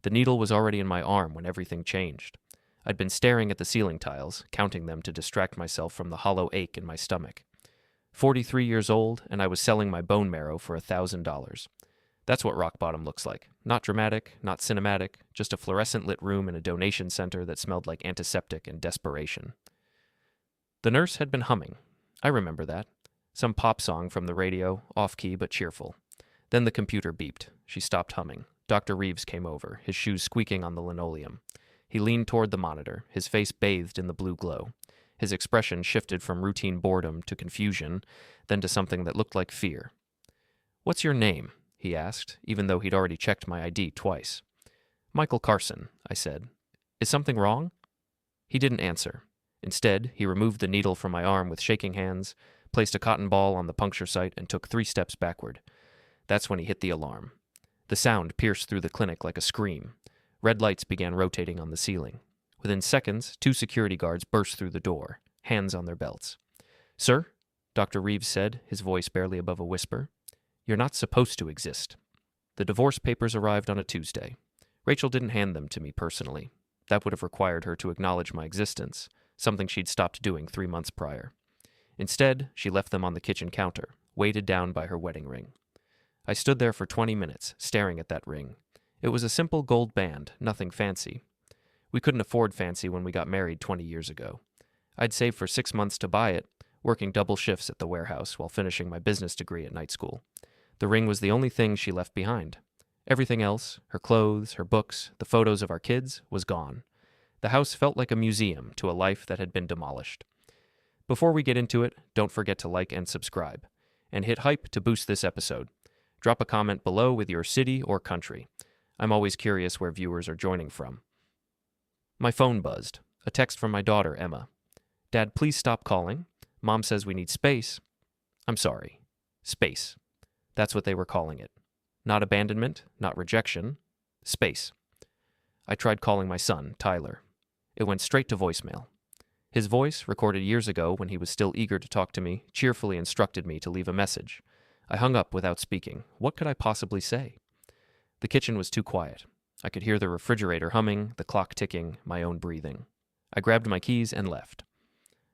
The needle was already in my arm when everything changed. I'd been staring at the ceiling tiles, counting them to distract myself from the hollow ache in my stomach. 43 years old, and I was selling my bone marrow for $1,000. That's what rock bottom looks like. Not dramatic, not cinematic, just a fluorescent-lit room in a donation center that smelled like antiseptic and desperation. The nurse had been humming. I remember that. Some pop song from the radio, off-key but cheerful. Then the computer beeped. She stopped humming. Dr. Reeves came over, his shoes squeaking on the linoleum. He leaned toward the monitor, his face bathed in the blue glow. His expression shifted from routine boredom to confusion, then to something that looked like fear. "What's your name?" he asked, even though he'd already checked my ID twice. "Michael Carson," I said. "Is something wrong?" He didn't answer. Instead, he removed the needle from my arm with shaking hands, placed a cotton ball on the puncture site, and took 3 steps backward. That's when he hit the alarm. The sound pierced through the clinic like a scream. Red lights began rotating on the ceiling. Within seconds, 2 security guards burst through the door, hands on their belts. "Sir," Dr. Reeves said, his voice barely above a whisper, "you're not supposed to exist." The divorce papers arrived on a Tuesday. Rachel didn't hand them to me personally. That would have required her to acknowledge my existence, something she'd stopped doing 3 months prior. Instead, she left them on the kitchen counter, weighted down by her wedding ring. I stood there for 20 minutes, staring at that ring. It was a simple gold band, nothing fancy. We couldn't afford fancy when we got married 20 years ago. I'd saved for 6 months to buy it, working double shifts at the warehouse while finishing my business degree at night school. The ring was the only thing she left behind. Everything else, her clothes, her books, the photos of our kids, was gone. The house felt like a museum to a life that had been demolished. Before we get into it, don't forget to like and subscribe. And hit hype to boost this episode. Drop a comment below with your city or country. I'm always curious where viewers are joining from. My phone buzzed. A text from my daughter, Emma. "Dad, please stop calling. Mom says we need space." I'm sorry. Space. That's what they were calling it. Not abandonment, not rejection. Space. I tried calling my son, Tyler. It went straight to voicemail. His voice, recorded years ago when he was still eager to talk to me, cheerfully instructed me to leave a message. I hung up without speaking. What could I possibly say? The kitchen was too quiet. I could hear the refrigerator humming, the clock ticking, my own breathing. I grabbed my keys and left.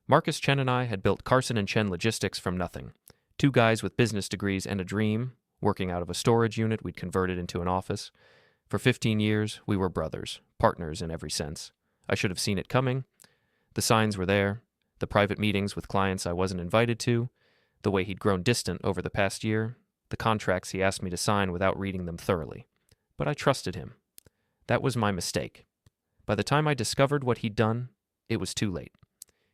Marcus Chen and I had built Carson & Chen Logistics from nothing. 2 guys with business degrees and a dream, working out of a storage unit we'd converted into an office. For 15 years, we were brothers, partners in every sense. I should have seen it coming. The signs were there, the private meetings with clients I wasn't invited to, the way he'd grown distant over the past year, the contracts he asked me to sign without reading them thoroughly. But I trusted him. That was my mistake. By the time I discovered what he'd done, it was too late.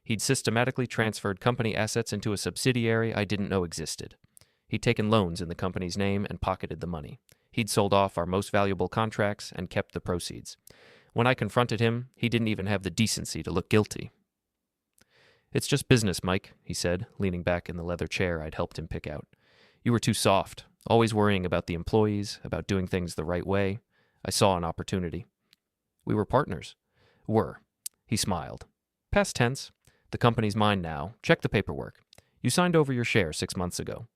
He'd systematically transferred company assets into a subsidiary I didn't know existed. He'd taken loans in the company's name and pocketed the money. He'd sold off our most valuable contracts and kept the proceeds. When I confronted him, he didn't even have the decency to look guilty. "It's just business, Mike," he said, leaning back in the leather chair I'd helped him pick out. "You were too soft, always worrying about the employees, about doing things the right way. I saw an opportunity." "We were partners." "Were." He smiled. "Past tense. The company's mine now. Check the paperwork. You signed over your share 6 months ago."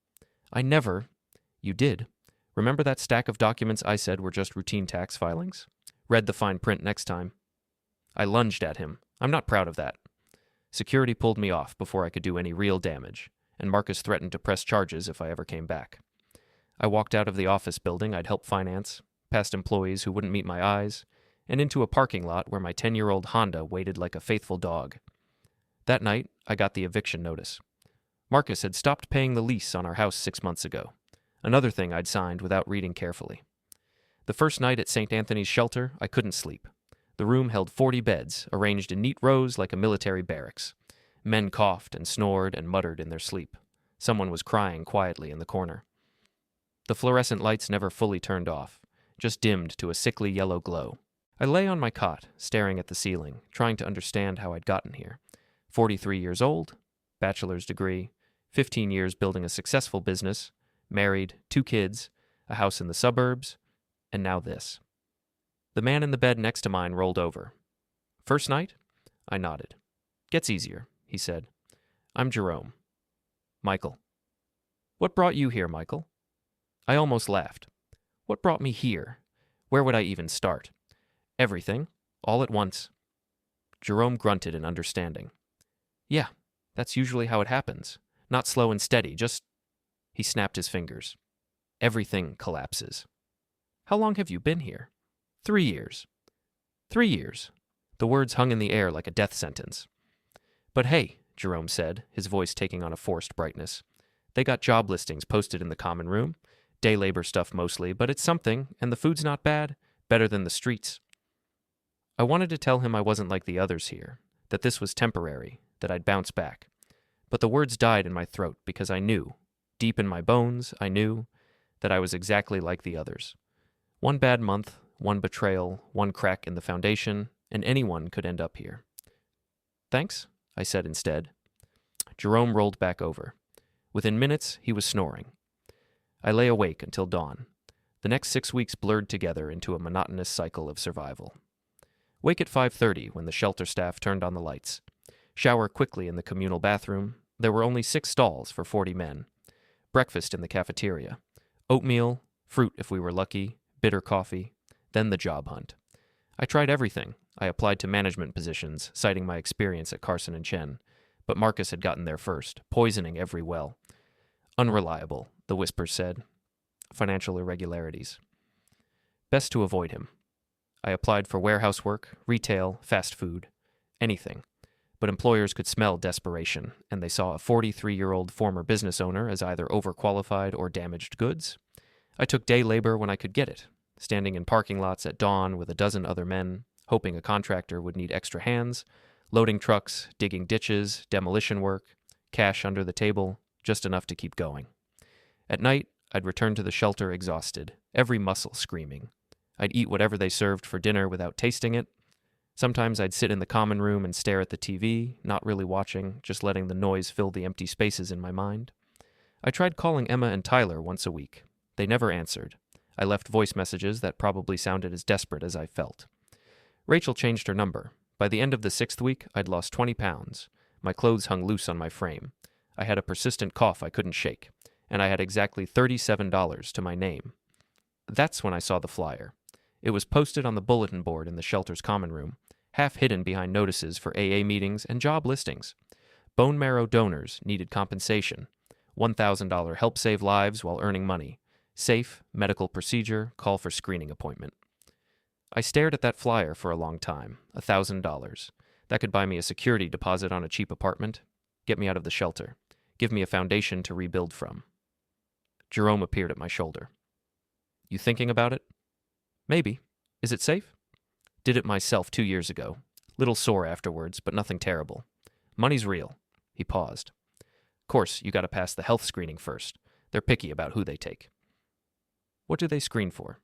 "I never." "You did. Remember that stack of documents I said were just routine tax filings? Read the fine print next time." I lunged at him. "I'm not proud of that." Security pulled me off before I could do any real damage, and Marcus threatened to press charges if I ever came back. I walked out of the office building I'd helped finance, past employees who wouldn't meet my eyes, and into a parking lot where my 10-year-old Honda waited like a faithful dog. That night, I got the eviction notice. Marcus had stopped paying the lease on our house 6 months ago, another thing I'd signed without reading carefully. The first night at St. Anthony's shelter, I couldn't sleep. The room held 40 beds, arranged in neat rows like a military barracks. Men coughed and snored and muttered in their sleep. Someone was crying quietly in the corner. The fluorescent lights never fully turned off, just dimmed to a sickly yellow glow. I lay on my cot, staring at the ceiling, trying to understand how I'd gotten here. 43 years old, bachelor's degree, 15 years building a successful business, married, 2 kids, a house in the suburbs, and now this. The man in the bed next to mine rolled over. "First night?" I nodded. "Gets easier," he said. "I'm Jerome." "Michael." "What brought you here, Michael?" I almost laughed. What brought me here? Where would I even start? Everything, all at once. Jerome grunted in understanding. Yeah, that's usually how it happens. Not slow and steady, just... He snapped his fingers. Everything collapses. How long have you been here? 3 years. 3 years. The words hung in the air like a death sentence. But hey, Jerome said, his voice taking on a forced brightness. They got job listings posted in the common room. Day labor stuff mostly, but it's something, and the food's not bad. Better than the streets. I wanted to tell him I wasn't like the others here, that this was temporary, that I'd bounce back. But the words died in my throat because I knew, deep in my bones, I knew that I was exactly like the others. One bad month, one betrayal, one crack in the foundation, and anyone could end up here. Thanks, I said instead. Jerome rolled back over. Within minutes, he was snoring. I lay awake until dawn. The next 6 weeks blurred together into a monotonous cycle of survival. Wake at 5:30 when the shelter staff turned on the lights. Shower quickly in the communal bathroom. There were only 6 stalls for 40 men. Breakfast in the cafeteria. Oatmeal, fruit if we were lucky, bitter coffee, then the job hunt. I tried everything. I applied to management positions, citing my experience at Carson and Chen, but Marcus had gotten there first, poisoning every well. Unreliable, the whispers said. Financial irregularities. Best to avoid him. I applied for warehouse work, retail, fast food, anything. But employers could smell desperation, and they saw a 43-year-old former business owner as either overqualified or damaged goods. I took day labor when I could get it, standing in parking lots at dawn with a dozen other men, hoping a contractor would need extra hands, loading trucks, digging ditches, demolition work, cash under the table, just enough to keep going. At night, I'd return to the shelter exhausted, every muscle screaming. I'd eat whatever they served for dinner without tasting it. Sometimes I'd sit in the common room and stare at the TV, not really watching, just letting the noise fill the empty spaces in my mind. I tried calling Emma and Tyler once a week. They never answered. I left voice messages that probably sounded as desperate as I felt. Rachel changed her number. By the end of the 6th week, I'd lost 20 pounds. My clothes hung loose on my frame. I had a persistent cough I couldn't shake, and I had exactly $37 to my name. That's when I saw the flyer. It was posted on the bulletin board in the shelter's common room, half hidden behind notices for AA meetings and job listings. Bone marrow donors needed compensation. $1,000 help save lives while earning money. Safe, medical procedure, call for screening appointment. I stared at that flyer for a long time. $1,000. That could buy me a security deposit on a cheap apartment, get me out of the shelter, give me a foundation to rebuild from. Jerome appeared at my shoulder. You thinking about it? Maybe. Is it safe? Did it myself 2 years ago. Little sore afterwards, but nothing terrible. Money's real. He paused. Course, you gotta pass the health screening first. They're picky about who they take. What do they screen for?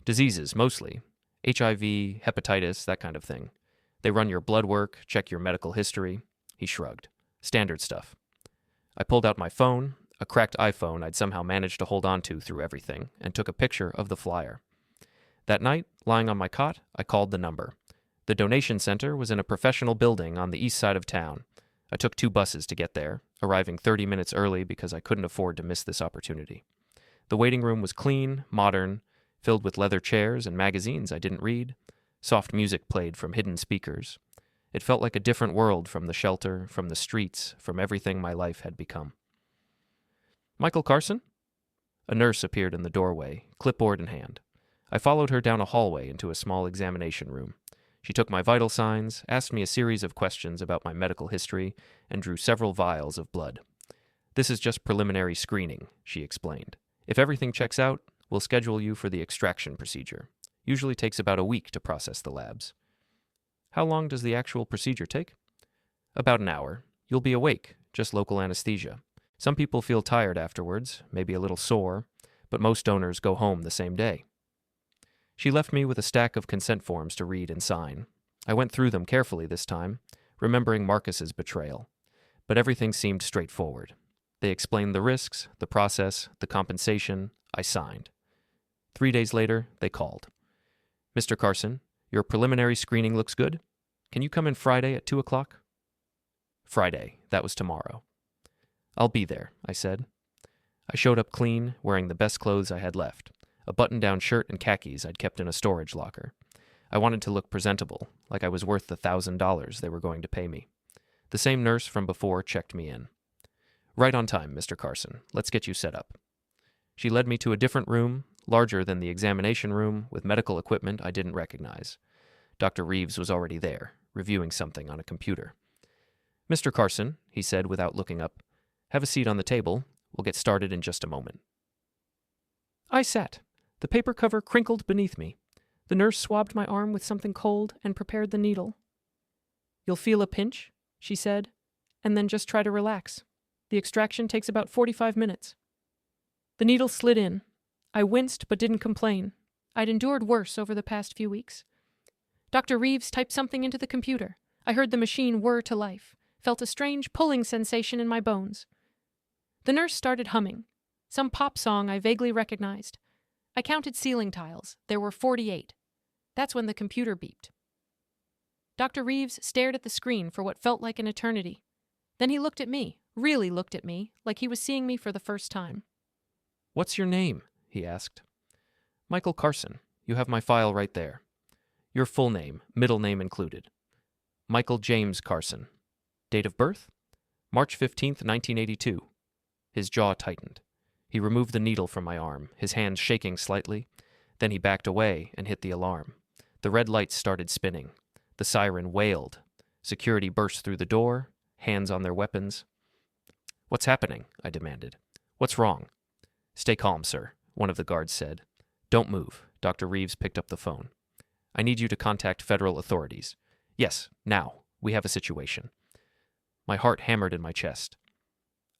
Diseases, mostly. HIV, hepatitis, that kind of thing. They run your blood work, check your medical history. He shrugged. Standard stuff. I pulled out my phone, a cracked iPhone I'd somehow managed to hold on to through everything, and took a picture of the flyer. That night, lying on my cot, I called the number. The donation center was in a professional building on the east side of town. I took 2 buses to get there, arriving 30 minutes early because I couldn't afford to miss this opportunity. The waiting room was clean, modern, filled with leather chairs and magazines I didn't read. Soft music played from hidden speakers. It felt like a different world from the shelter, from the streets, from everything my life had become. Michael Carson? A nurse appeared in the doorway, clipboard in hand. I followed her down a hallway into a small examination room. She took my vital signs, asked me a series of questions about my medical history, and drew several vials of blood. This is just preliminary screening, she explained. If everything checks out, we'll schedule you for the extraction procedure. Usually takes about a week to process the labs. How long does the actual procedure take? About an hour. You'll be awake, just local anesthesia. Some people feel tired afterwards, maybe a little sore, but most donors go home the same day. She left me with a stack of consent forms to read and sign. I went through them carefully this time, remembering Marcus's betrayal. But everything seemed straightforward. They explained the risks, the process, the compensation. I signed. 3 days later, they called. Mr. Carson, your preliminary screening looks good. Can you come in Friday at 2 o'clock? Friday, that was tomorrow. I'll be there, I said. I showed up clean, wearing the best clothes I had left. A button-down shirt and khakis I'd kept in a storage locker. I wanted to look presentable, like I was worth the $1,000 they were going to pay me. The same nurse from before checked me in. "Right on time, Mr. Carson. Let's get you set up." She led me to a different room, larger than the examination room, with medical equipment I didn't recognize. Dr. Reeves was already there, reviewing something on a computer. "Mr. Carson," he said without looking up, "have a seat on the table. We'll get started in just a moment." I sat. The paper cover crinkled beneath me. The nurse swabbed my arm with something cold and prepared the needle. "You'll feel a pinch," she said, "and then just try to relax. The extraction takes about 45 minutes. The needle slid in. I winced but didn't complain. I'd endured worse over the past few weeks. Dr. Reeves typed something into the computer. I heard the machine whir to life, felt a strange pulling sensation in my bones. The nurse started humming, some pop song I vaguely recognized. I counted ceiling tiles. There were 48. That's when the computer beeped. Dr. Reeves stared at the screen for what felt like an eternity. Then he looked at me, really looked at me, like he was seeing me for the first time. "What's your name?" he asked. "Michael Carson. You have my file right there. Your full name, middle name included. Michael James Carson. Date of birth? March 15th, 1982. His jaw tightened. He removed the needle from my arm, his hands shaking slightly. Then he backed away and hit the alarm. The red lights started spinning. The siren wailed. Security burst through the door, hands on their weapons. "What's happening?" I demanded. "What's wrong?" "Stay calm, sir," one of the guards said. "Don't move." Dr. Reeves picked up the phone. "I need you to contact federal authorities. Yes, now. We have a situation." My heart hammered in my chest.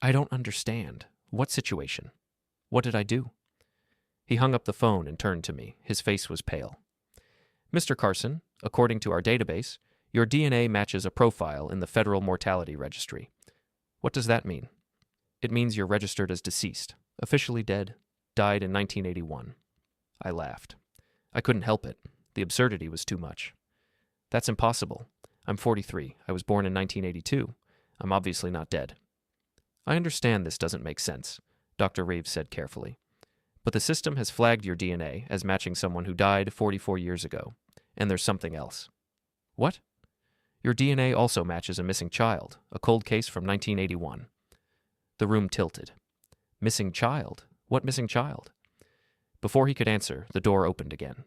"I don't understand. What situation? What did I do?" He hung up the phone and turned to me. His face was pale. "Mr. Carson, according to our database, your DNA matches a profile in the Federal Mortality Registry. What does that mean?" "It means you're registered as deceased, officially dead, died in 1981. I laughed. I couldn't help it. The absurdity was too much. "That's impossible. I'm 43. I was born in 1982. I'm obviously not dead." "I understand this doesn't make sense," Dr. Reeves said carefully. "But the system has flagged your DNA as matching someone who died 44 years ago. And there's something else." "What?" "Your DNA also matches a missing child, a cold case from 1981. The room tilted. "Missing child? What missing child?" Before he could answer, the door opened again.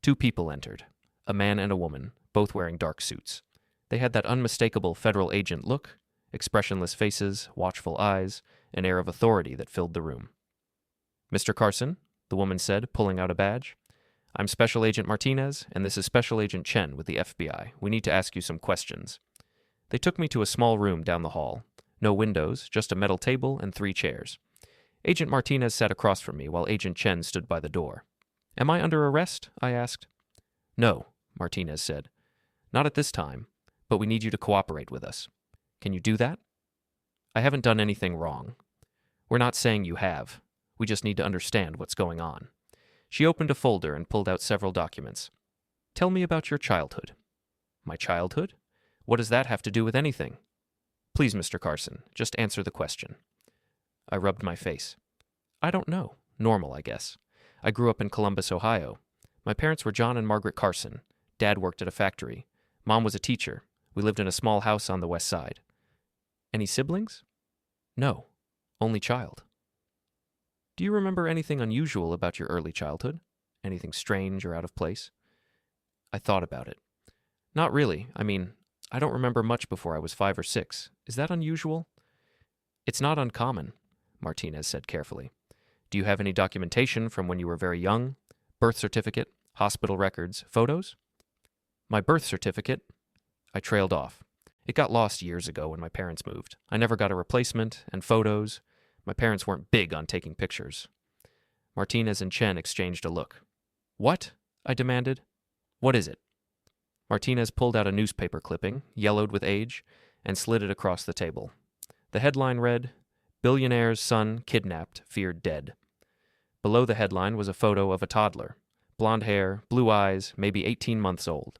2 people entered, a man and a woman, both wearing dark suits. They had that unmistakable federal agent look, expressionless faces, watchful eyes, an air of authority that filled the room. "Mr. Carson," the woman said, pulling out a badge. "I'm Special Agent Martinez, and this is Special Agent Chen with the FBI. We need to ask you some questions." They took me to a small room down the hall. No windows, just a metal table and 3 chairs. Agent Martinez sat across from me while Agent Chen stood by the door. "Am I under arrest?" I asked. "No," Martinez said. "Not at this time, but we need you to cooperate with us. Can you do that?" "I haven't done anything wrong." "We're not saying you have. We just need to understand what's going on." She opened a folder and pulled out several documents. "Tell me about your childhood." "My childhood? What does that have to do with anything?" "Please, Mr. Carson, just answer the question." I rubbed my face. "I don't know. Normal, I guess. I grew up in Columbus, Ohio. My parents were John and Margaret Carson. Dad worked at a factory. Mom was a teacher. We lived in a small house on the west side." "Any siblings?" "No. Only child." "Do you remember anything unusual about your early childhood? Anything strange or out of place?" I thought about it. "Not really. I mean, I don't remember much before I was 5 or 6. Is that unusual?" "It's not uncommon," Martinez said carefully. "Do you have any documentation from when you were very young? Birth certificate, hospital records, photos?" "My birth certificate?" I trailed off. "It got lost years ago when my parents moved. I never got a replacement, and photos. My parents weren't big on taking pictures." Martinez and Chen exchanged a look. "What?" I demanded. "What is it?" Martinez pulled out a newspaper clipping, yellowed with age, and slid it across the table. The headline read, "Billionaire's son kidnapped, feared dead." Below the headline was a photo of a toddler. Blonde hair, blue eyes, maybe 18 months old.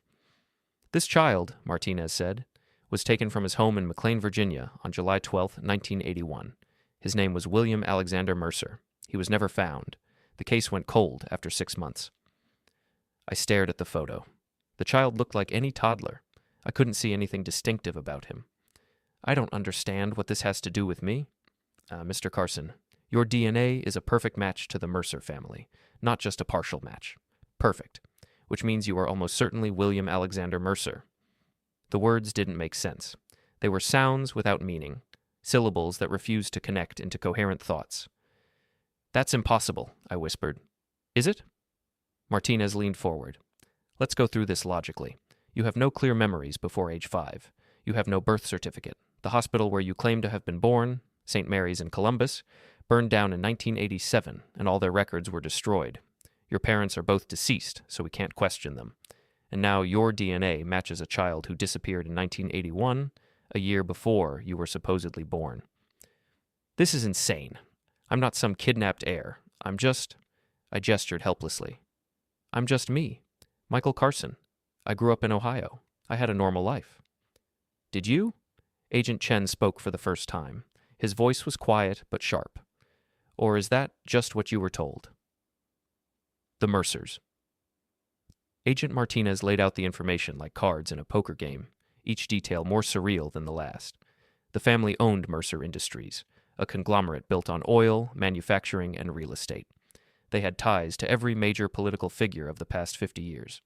"This child," Martinez said, "was taken from his home in McLean, Virginia on July 12, 1981. His name was William Alexander Mercer. He was never found. The case went cold after 6 months." I stared at the photo. The child looked like any toddler. I couldn't see anything distinctive about him. I don't understand what this has to do with me. Mr. Carson, your DNA is a perfect match to the Mercer family, not just a partial match. Perfect, which means you are almost certainly William Alexander Mercer. The words didn't make sense. They were sounds without meaning, syllables that refused to connect into coherent thoughts. That's impossible, I whispered. Is it? Martinez leaned forward. Let's go through this logically. You have no clear memories before age 5. You have no birth certificate. The hospital where you claim to have been born, St. Mary's in Columbus, burned down in 1987, and all their records were destroyed. Your parents are both deceased, so we can't question them. And now your DNA matches a child who disappeared in 1981, a year before you were supposedly born. This is insane. I'm not some kidnapped heir. I gestured helplessly. I'm just me, Michael Carson. I grew up in Ohio. I had a normal life. Did you? Agent Chen spoke for the first time. His voice was quiet but sharp. Or is that just what you were told? The Mercers. Agent Martinez laid out the information like cards in a poker game, each detail more surreal than the last. The family owned Mercer Industries, a conglomerate built on oil, manufacturing, and real estate. They had ties to every major political figure of the past 50 years.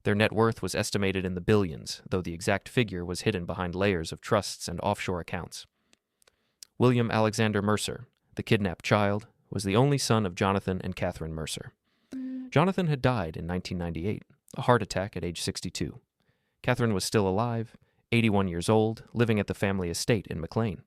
Their net worth was estimated in the billions, though the exact figure was hidden behind layers of trusts and offshore accounts. William Alexander Mercer, the kidnapped child, was the only son of Jonathan and Catherine Mercer. Jonathan had died in 1998, a heart attack at age 62. Catherine was still alive, 81 years old, living at the family estate in McLean.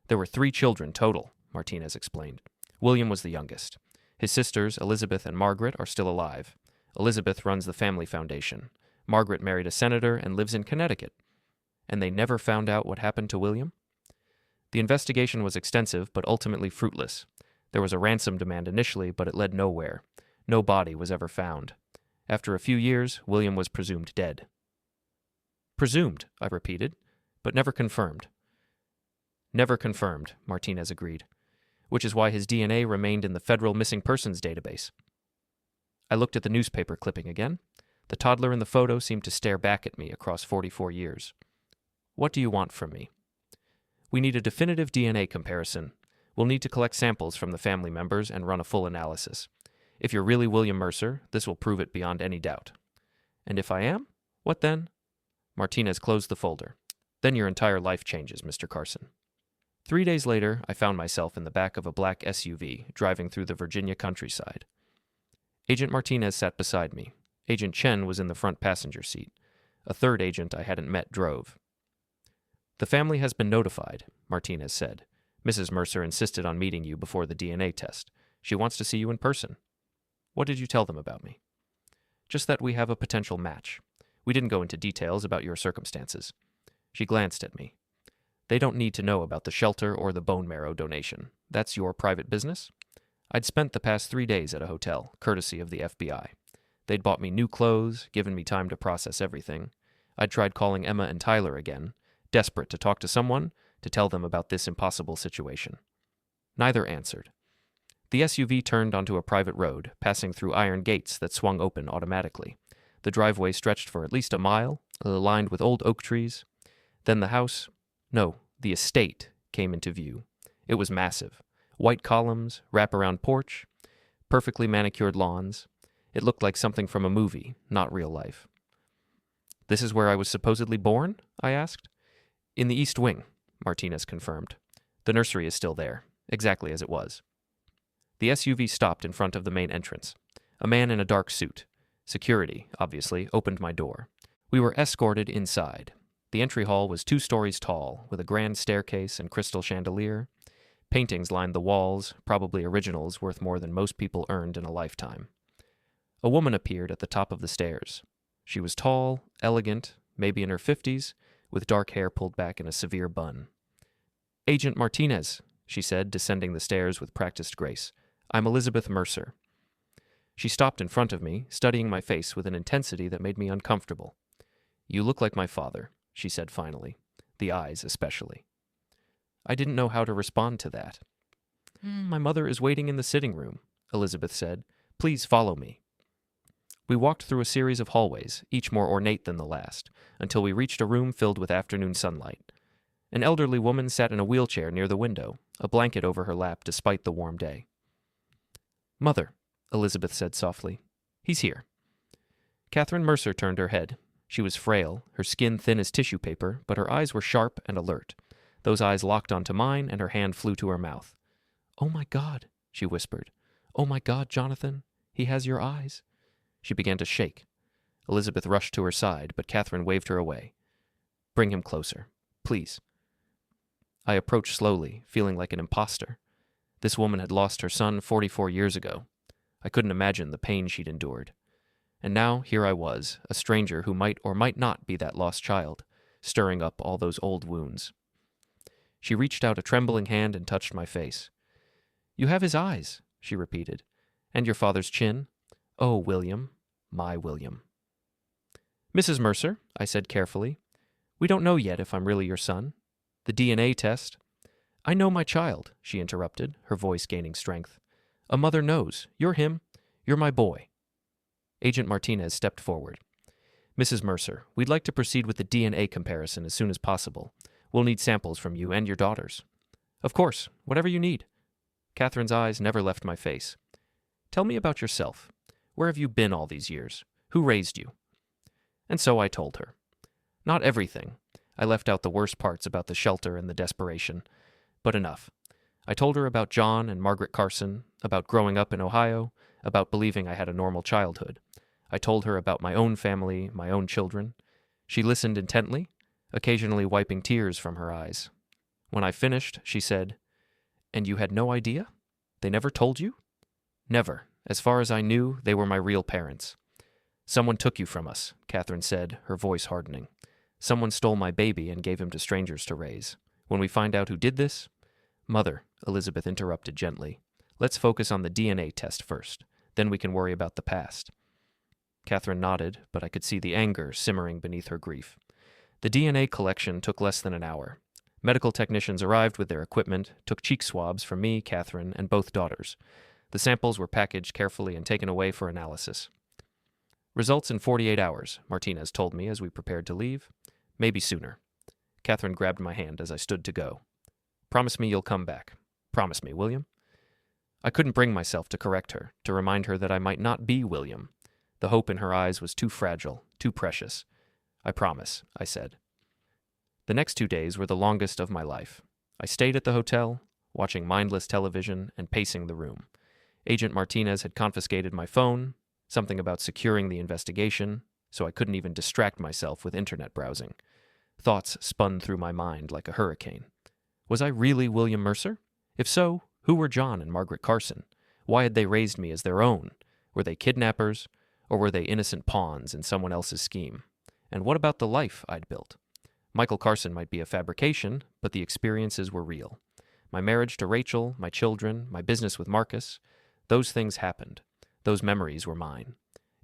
There were 3 children total, Martinez explained. William was the youngest. His sisters, Elizabeth and Margaret, are still alive. Elizabeth runs the family foundation. Margaret married a senator and lives in Connecticut. And they never found out what happened to William? The investigation was extensive, but ultimately fruitless. There was a ransom demand initially, but it led nowhere. No body was ever found. After a few years, William was presumed dead. Presumed, I repeated, but never confirmed. Never confirmed, Martinez agreed, which is why his DNA remained in the federal missing persons database. I looked at the newspaper clipping again. The toddler in the photo seemed to stare back at me across 44 years. What do you want from me? We need a definitive DNA comparison. We'll need to collect samples from the family members and run a full analysis. If you're really William Mercer, this will prove it beyond any doubt. And if I am? What then? Martinez closed the folder. Then your entire life changes, Mr. Carson. 3 days later, I found myself in the back of a black SUV, driving through the Virginia countryside. Agent Martinez sat beside me. Agent Chen was in the front passenger seat. A third agent I hadn't met drove. The family has been notified, Martinez said. Mrs. Mercer insisted on meeting you before the DNA test. She wants to see you in person. What did you tell them about me? Just that we have a potential match. We didn't go into details about your circumstances. She glanced at me. They don't need to know about the shelter or the bone marrow donation. That's your private business? I'd spent the past 3 days at a hotel, courtesy of the FBI. They'd bought me new clothes, given me time to process everything. I'd tried calling Emma and Tyler again, desperate to talk to someone, to tell them about this impossible situation. Neither answered. The SUV turned onto a private road, passing through iron gates that swung open automatically. The driveway stretched for at least a mile, lined with old oak trees. Then the estate came into view. It was massive. White columns, wraparound porch, perfectly manicured lawns. It looked like something from a movie, not real life. This is where I was supposedly born? I asked. In the East Wing, Martinez confirmed. The nursery is still there, exactly as it was. The SUV stopped in front of the main entrance. A man in a dark suit, security, obviously, opened my door. We were escorted inside. The entry hall was 2 stories tall, with a grand staircase and crystal chandelier. Paintings lined the walls, probably originals worth more than most people earned in a lifetime. A woman appeared at the top of the stairs. She was tall, elegant, maybe in her 50s, with dark hair pulled back in a severe bun. Agent Martinez, she said, descending the stairs with practiced grace. I'm Elizabeth Mercer. She stopped in front of me, studying my face with an intensity that made me uncomfortable. You look like my father, she said finally, the eyes especially. I didn't know how to respond to that. My mother is waiting in the sitting room, Elizabeth said. Please follow me. We walked through a series of hallways, each more ornate than the last, until we reached a room filled with afternoon sunlight. An elderly woman sat in a wheelchair near the window, a blanket over her lap despite the warm day. "Mother," Elizabeth said softly. "He's here." Catherine Mercer turned her head. She was frail, her skin thin as tissue paper, but her eyes were sharp and alert. Those eyes locked onto mine, and her hand flew to her mouth. "Oh my God," she whispered. "Oh my God, Jonathan, he has your eyes." She began to shake. Elizabeth rushed to her side, but Catherine waved her away. "Bring him closer, please." I approached slowly, feeling like an imposter. This woman had lost her son 44 years ago. I couldn't imagine the pain she'd endured. And now here I was, a stranger who might or might not be that lost child, stirring up all those old wounds. She reached out a trembling hand and touched my face. "You have his eyes," she repeated, "and your father's chin. Oh, William, my William." "Mrs. Mercer," I said carefully, "we don't know yet if I'm really your son. The DNA test—" "I know my child," she interrupted, her voice gaining strength. "A mother knows. You're him. You're my boy." Agent Martinez stepped forward. "Mrs. Mercer, we'd like to proceed with the DNA comparison as soon as possible. We'll need samples from you and your daughters." "Of course, whatever you need." Catherine's eyes never left my face. "Tell me about yourself. Where have you been all these years? Who raised you?" And so I told her. Not everything. I left out the worst parts about the shelter and the desperation. But enough. I told her about John and Margaret Carson, about growing up in Ohio, about believing I had a normal childhood. I told her about my own family, my own children. She listened intently, occasionally wiping tears from her eyes. When I finished, she said, "And you had no idea? They never told you?" "Never. As far as I knew, they were my real parents." "Someone took you from us," Catherine said, her voice hardening. "Someone stole my baby and gave him to strangers to raise. When we find out who did this—" "Mother," Elizabeth interrupted gently, "let's focus on the DNA test first. Then we can worry about the past." Catherine nodded, but I could see the anger simmering beneath her grief. The DNA collection took less than an hour. Medical technicians arrived with their equipment, took cheek swabs from me, Catherine, and both daughters. The samples were packaged carefully and taken away for analysis. "Results in 48 hours, Martinez told me as we prepared to leave. Maybe sooner." Catherine grabbed my hand as I stood to go. "Promise me you'll come back. Promise me, William." I couldn't bring myself to correct her, to remind her that I might not be William. The hope in her eyes was too fragile, too precious. "I promise," I said. The next 2 days were the longest of my life. I stayed at the hotel, watching mindless television and pacing the room. Agent Martinez had confiscated my phone, something about securing the investigation, so I couldn't even distract myself with internet browsing. Thoughts spun through my mind like a hurricane. Was I really William Mercer? If so, who were John and Margaret Carson? Why had they raised me as their own? Were they kidnappers, or were they innocent pawns in someone else's scheme? And what about the life I'd built? Michael Carson might be a fabrication, but the experiences were real. My marriage to Rachel, my children, my business with Marcus, those things happened. Those memories were mine.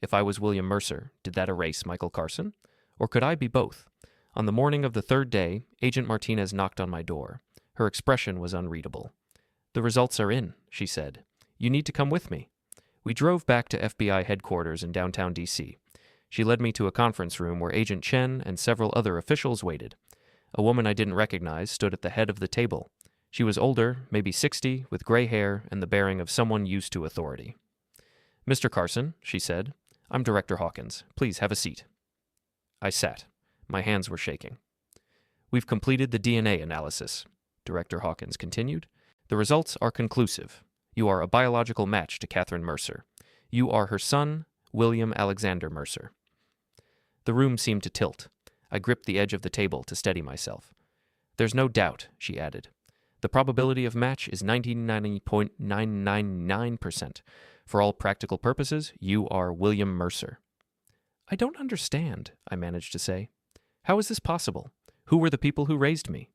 If I was William Mercer, did that erase Michael Carson? Or could I be both? On the morning of the third day, Agent Martinez knocked on my door. Her expression was unreadable. "The results are in," she said. "You need to come with me." We drove back to FBI headquarters in downtown D.C. She led me to a conference room where Agent Chen and several other officials waited. A woman I didn't recognize stood at the head of the table. She was older, maybe 60, with gray hair and the bearing of someone used to authority. "Mr. Carson," she said, "I'm Director Hawkins. Please have a seat." I sat. My hands were shaking. "We've completed the DNA analysis," Director Hawkins continued. "The results are conclusive. You are a biological match to Catherine Mercer. You are her son, William Alexander Mercer." The room seemed to tilt. I gripped the edge of the table to steady myself. "There's no doubt," she added. "The probability of match is 99.999%. For all practical purposes, you are William Mercer." "I don't understand," I managed to say. "How is this possible? Who were the people who raised me?"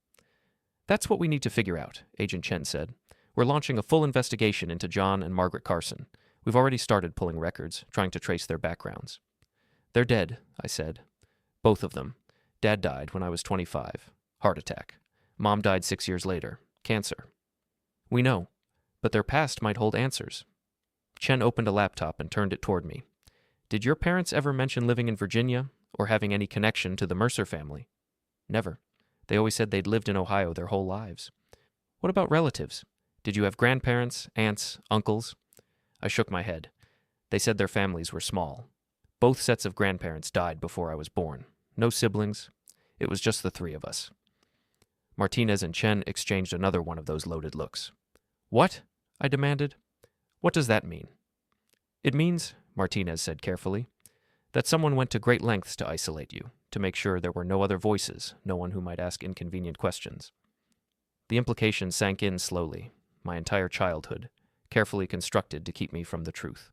"That's what we need to figure out," Agent Chen said. "We're launching a full investigation into John and Margaret Carson. We've already started pulling records, trying to trace their backgrounds." "They're dead," I said. "Both of them. Dad died when I was 25. Heart attack. Mom died 6 years later. Cancer." "We know, but their past might hold answers." Chen opened a laptop and turned it toward me. Did your parents ever mention living in Virginia or having any connection to the Mercer family? Never. They always said they'd lived in Ohio their whole lives. What about relatives? Did you have grandparents, aunts, uncles? I shook my head. They said their families were small. Both sets of grandparents died before I was born. No siblings. It was just the three of us. Martinez and Chen exchanged another one of those loaded looks. What? I demanded. What does that mean? It means, Martinez said carefully, that someone went to great lengths to isolate you, to make sure there were no other voices, no one who might ask inconvenient questions. The implication sank in slowly, my entire childhood, carefully constructed to keep me from the truth.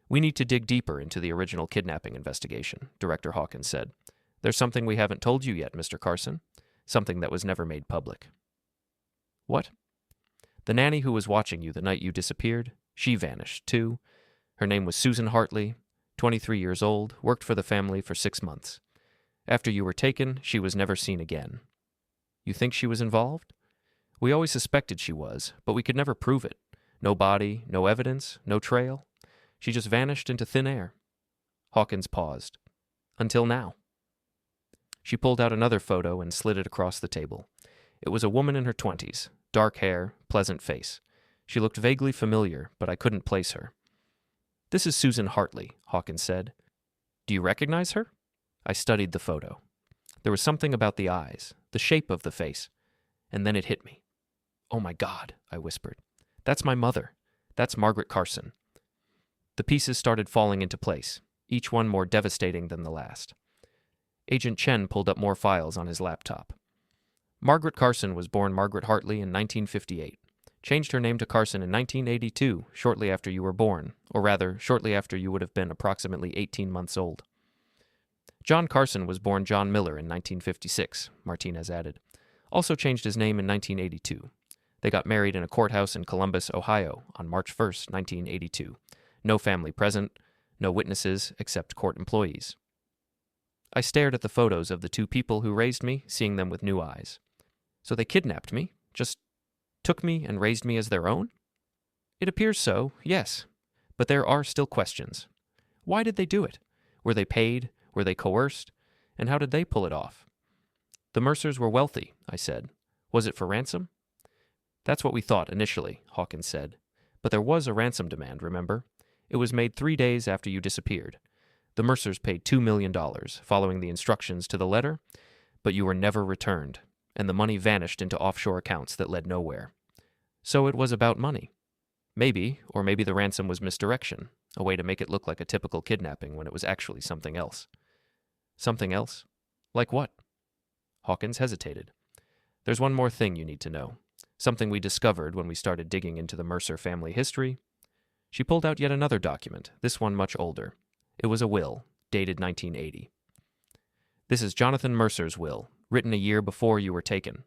We need to dig deeper into the original kidnapping investigation, Director Hawkins said. There's something we haven't told you yet, Mr. Carson, something that was never made public. What? The nanny who was watching you the night you disappeared, she vanished, too. Her name was Susan Hartley, 23 years old, worked for the family for 6 months. After you were taken, she was never seen again. You think she was involved? We always suspected she was, but we could never prove it. No body, no evidence, no trail. She just vanished into thin air. Hawkins paused. Until now. She pulled out another photo and slid it across the table. It was a woman in her 20s, dark hair, pleasant face. She looked vaguely familiar, but I couldn't place her. This is Susan Hartley, Hawkins said. Do you recognize her? I studied the photo. There was something about the eyes, the shape of the face, and then it hit me. Oh my God, I whispered. That's my mother. That's Margaret Carson. The pieces started falling into place, each one more devastating than the last. Agent Chen pulled up more files on his laptop. Margaret Carson was born Margaret Hartley in 1958. Changed her name to Carson in 1982, shortly after you were born, or rather, shortly after you would have been approximately 18 months old. John Carson was born John Miller in 1956, Martinez added. Also changed his name in 1982. They got married in a courthouse in Columbus, Ohio, on March 1st, 1982. No family present, no witnesses except court employees. I stared at the photos of the two people who raised me, seeing them with new eyes. So they kidnapped me, just took me and raised me as their own? It appears so, yes. But there are still questions. Why did they do it? Were they paid? Were they coerced? And how did they pull it off? The Mercers were wealthy, I said. Was it for ransom? That's what we thought initially, Hawkins said. But there was a ransom demand, remember? It was made 3 days after you disappeared. The Mercers paid $2 million, following the instructions to the letter, but you were never returned, and the money vanished into offshore accounts that led nowhere. So it was about money. Maybe, or maybe the ransom was misdirection, a way to make it look like a typical kidnapping when it was actually something else. Something else? Like what? Hawkins hesitated. There's one more thing you need to know. Something we discovered when we started digging into the Mercer family history. She pulled out yet another document, this one much older. It was a will, dated 1980. This is Jonathan Mercer's will, written a year before you were taken.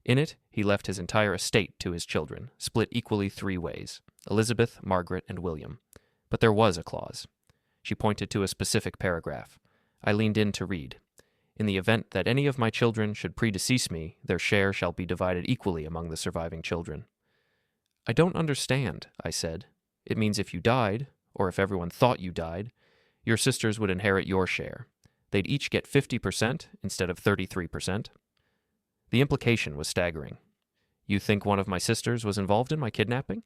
In it, he left his entire estate to his children, split equally 3 ways, Elizabeth, Margaret, and William. But there was a clause. She pointed to a specific paragraph. I leaned in to read. In the event that any of my children should predecease me, their share shall be divided equally among the surviving children. I don't understand, I said. It means if you died, or if everyone thought you died, your sisters would inherit your share. They'd each get 50% instead of 33%. The implication was staggering. You think one of my sisters was involved in my kidnapping?